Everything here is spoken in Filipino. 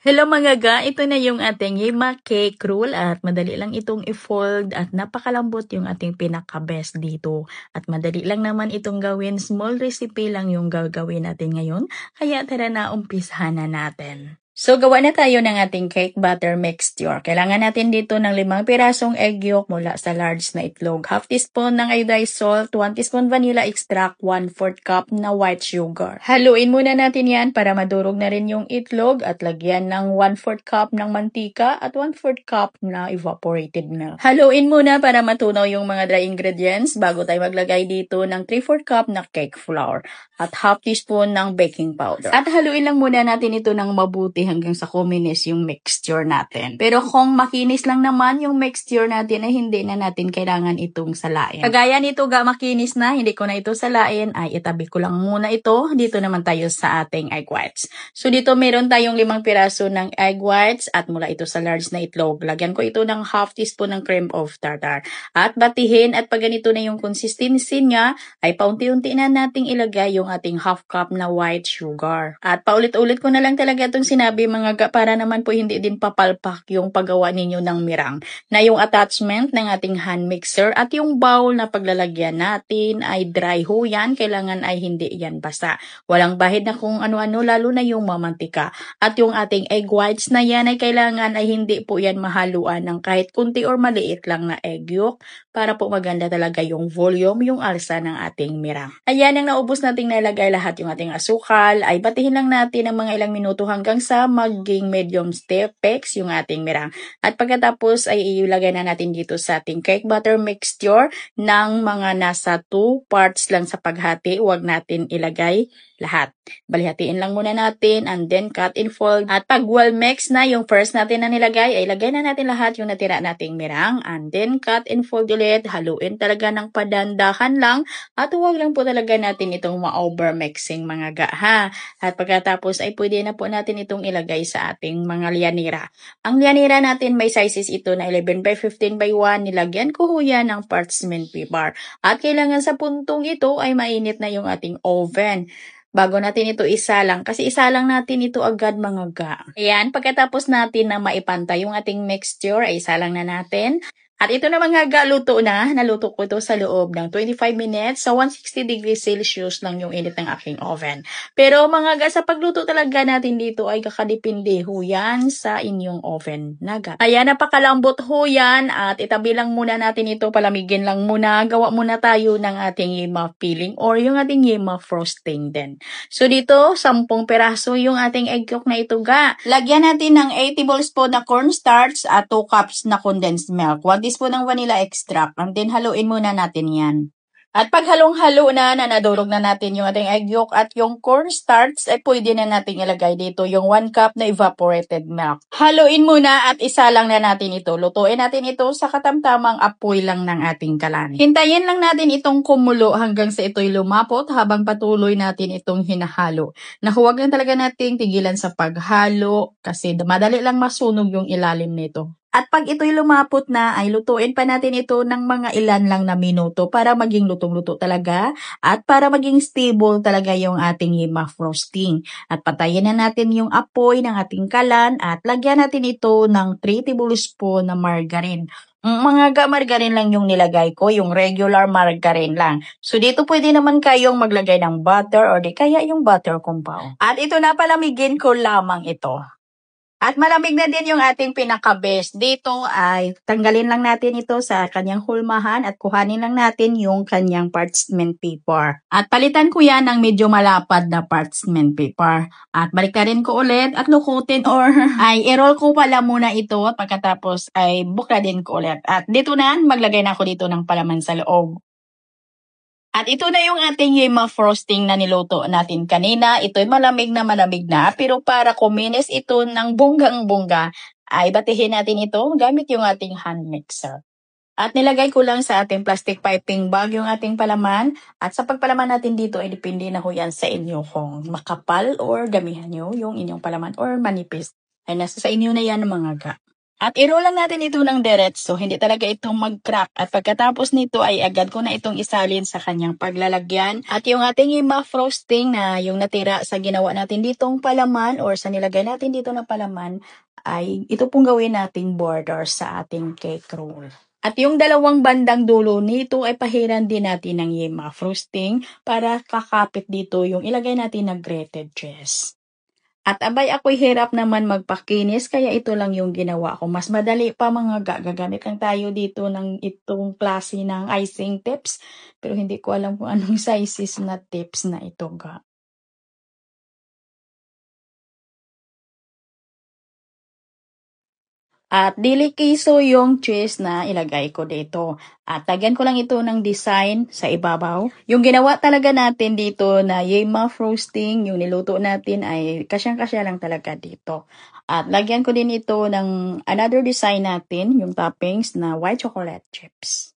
Hello mga ga, ito na yung ating Yema cake roll at madali lang itong i-fold at napakalambot yung ating pinaka-best dito. At madali lang naman itong gawin, small recipe lang yung gagawin natin ngayon. Kaya tara na, umpisahan na natin. So, gawa na tayo ng ating cake batter mixture. Kailangan natin dito ng 5 pirasong egg yolk mula sa large na itlog, half teaspoon ng iodized salt, 1 teaspoon vanilla extract, 1/4 cup na white sugar. Haluin muna natin yan para madurog na rin yung itlog at lagyan ng 1/4 cup ng mantika at 1/4 cup na evaporated milk. Haluin muna para matunaw yung mga dry ingredients bago tayo maglagay dito ng 3/4 cup na cake flour at half teaspoon ng baking powder. At haluin lang muna natin ito ng mabuti hanggang sa kuminis yung mixture natin. Pero kung makinis lang naman yung mixture natin ay hindi na natin kailangan itong salain. Kagaya nito ga makinis na, hindi ko na ito salain, ay itabi ko lang muna ito. Dito naman tayo sa ating egg whites. So dito meron tayong 5 piraso ng egg whites at mula ito sa large na itlog. Lagyan ko ito ng half teaspoon ng cream of tartar. At batihin at pag ganito na yung consistency niya, ay paunti-unti na nating ilagay yung ating half cup na white sugar. At paulit-ulit ko na lang talaga itong sinabi mga ga para naman po hindi din papalpak yung paggawa ninyo ng mirang. Na yung attachment ng ating hand mixer at yung bowl na paglalagyan natin ay dry ho yan. Kailangan ay hindi yan basa. Walang bahid na kung ano-ano lalo na yung mamantika. At yung ating egg whites na yan ay kailangan ay hindi po yan mahaluan ng kahit kunti or maliit lang na egg yolk para po maganda talaga yung volume, yung alsa ng ating mirang. Ayan, ang naubos nating nalagay lahat yung ating asukal ay batihin lang natin ng mga ilang minuto hanggang sa maging medium peaks yung ating mirang. At pagkatapos ay ilagay na natin dito sa ating cake batter mixture ng mga nasa 2 parts lang sa paghati. Huwag natin ilagay lahat. Balihatiin lang muna natin and then cut in fold. At pag well mix na yung first natin na nilagay, ay ilagay na natin lahat yung natira nating mirang and then cut in fold ulit. Haluin talaga ng padandahan lang at huwag lang po talaga natin itong ma-over mixing mga ga ha. At pagkatapos ay pwede na po natin itong ilagay sa ating mga lianira. Ang lianira natin may sizes ito na 11 by 15 by 1. Nilagyan ko ho yan ng parchment paper. At kailangan sa puntong ito ay mainit na yung ating oven. Bago natin ito isalang, kasi isalang natin ito agad mga ga. Ayan, pagkatapos natin na maipantay yung ating mixture, ay isalang na natin. At ito na mga ga, luto na. Naluto ko ito sa loob ng 25 minutes. Sa 160 degrees Celsius lang yung init ng aking oven. Pero mga ga, sa pagluto talaga natin dito ay kakadipindi ho yan sa inyong oven na ga. Ayan, napakalambot ho yan. At itabi lang muna natin ito, palamigin lang muna. Gawa muna tayo ng ating Yema filling or yung ating Yema frosting din. So dito, 10 peraso yung ating egg yolk na ito ga. Lagyan natin ng 8 tablespoon na cornstarch at 2 cups na condensed milk. 1 teaspoon ng vanilla extract. And then haluin muna natin yan. At pag halong-halo na nadurog na natin yung ating egg yolk at yung cornstarch, ay pwede na natin ilagay dito yung 1 cup na evaporated milk. Haluin muna at isalang na natin ito. Lutuin natin ito sa katamtamang apoy lang ng ating kalan. Hintayin lang natin itong kumulo hanggang sa ito'y lumapot habang patuloy natin itong hinahalo. Na huwag lang talaga nating tigilan sa paghalo kasi madali lang masunog yung ilalim nito. At pag ito'y lumapot na, ay lutuin pa natin ito ng mga ilan lang na minuto para maging lutong-luto talaga at para maging stable talaga yung ating Yema frosting. At patayin na natin yung apoy ng ating kalan at lagyan natin ito ng 3 tablespoon na margarine. Mga margarine lang yung nilagay ko, yung regular margarine lang. So dito pwede naman kayong maglagay ng butter or di kaya yung butter compound. At ito na palamigin ko lamang ito. At malamig na din yung ating pinaka-best. Dito ay tanggalin lang natin ito sa kanyang hulmahan at kuhanin lang natin yung kanyang parchment paper. At palitan ko yan ng medyo malapad na parchment paper. At baliktarin ko ulit at lukutin or ay i-roll ko pala muna ito at pagkatapos ay bukladin ko ulit. At dito na, maglagay na ako dito ng palaman sa loob. At ito na yung ating Yema frosting na niluto natin kanina. Ito'y malamig na pero para kuminis ito ng bonggang-bongga ay batihin natin ito gamit yung ating hand mixer. At nilagay ko lang sa ating plastic piping bag yung ating palaman. At sa pagpalaman natin dito ay depende na ho yan sa inyo kung makapal or damihan nyo yung inyong palaman or manipis. Ay nasa sa inyo na yan mga ga. At i-roll lang natin ito ng diretso, hindi talaga itong mag-crack. At pagkatapos nito ay agad ko na itong isalin sa kanyang paglalagyan. At yung ating ima frosting na yung natira sa ginawa natin ditong palaman or sa nilagay natin dito na palaman ay ito pong gawin nating border sa ating cake roll. At yung dalawang bandang dulo nito ay pahiran din natin ng yema frosting para kakapit dito yung ilagay natin na grated cheese. At abay ako'y hirap naman magpakinis kaya ito lang yung ginawa ko. Mas madali pa mga gagamit lang tayo dito ng itong klase ng icing tips. Pero hindi ko alam kung anong sizes na tips na ito ga. At dili kiso yung cheese na ilagay ko dito. At lagyan ko lang ito ng design sa ibabaw. Yung ginawa talaga natin dito na yema frosting, yung niluto natin ay kasyang-kasya lang talaga dito. At lagyan ko din ito ng another design natin, yung toppings na white chocolate chips.